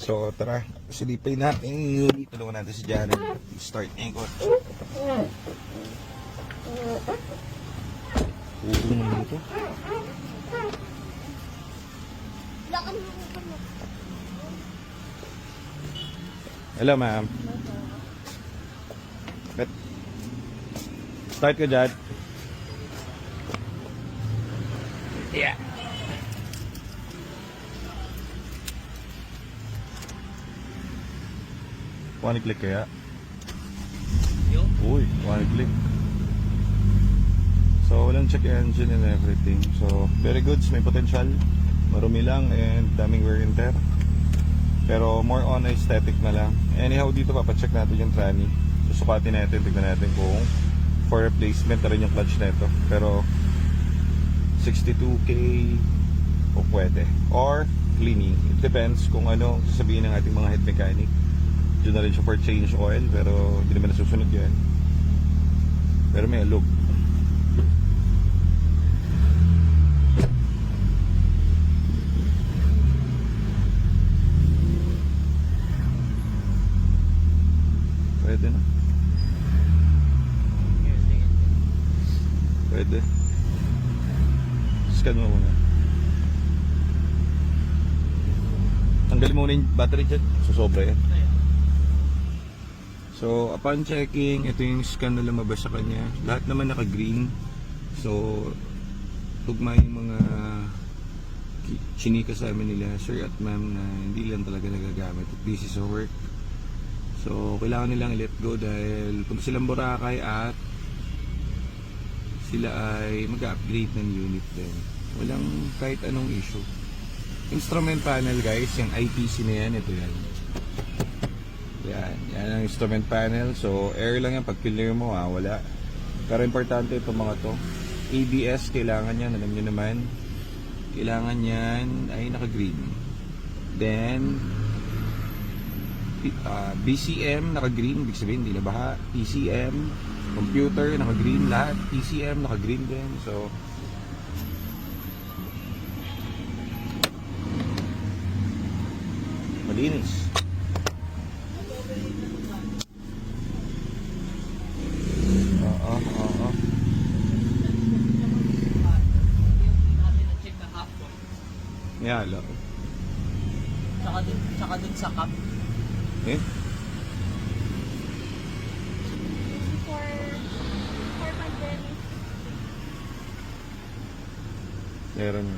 So tara, silipin natin yung unit. Tulungan natin si Janet. Start ikot. Uulong naman ito. Hello ma'am. Start ka dyan. Yeah. One click kaya? Uy, one click. So walang check engine and everything. So very good, may potential. Marumi lang and daming wear and tear. Pero more on aesthetic na lang. Anyhow dito papacheck natin yung tranny. Susukatin natin, tignan natin kung for replacement na rin yung clutch nito. Pero 62k o pwede. Or cleaning. It depends kung ano sasabihin ng ating mga head mechanic. Diyan na rin siya for change oil. Pero hindi naman nasusunod yan. Pero may look. Pwede na. Pwede. Scan mo muna. Tanggalin mo muna yung battery dyan. Susobra yan. So upon checking, ito yung scan na lumabas sa kanya. Lahat naman naka-green. So tugma yung mga chinika sa amin nila, sir at ma'am, na hindi lang talaga nagagamit. Busy sa work. So kailangan nilang i-let go dahil punta silang Boracay at sila ay mag-upgrade ng unit din. Walang kahit anong issue. Instrument panel guys, yung IPC na yan, ito yan. Yan ang instrument panel. So air lang yan, pag clear mo wala. Pero importante itong mga to. ABS kailangan yan, alam nyo naman. Kailangan yan ay naka-green. Then BCM naka-green, ibig sabihin hindi na baha. PCM, computer naka-green lahat. PCM naka-green din. So malinis. Yeah, lo. Tsaka dun sa cup. Eh? For pandemic. Meron.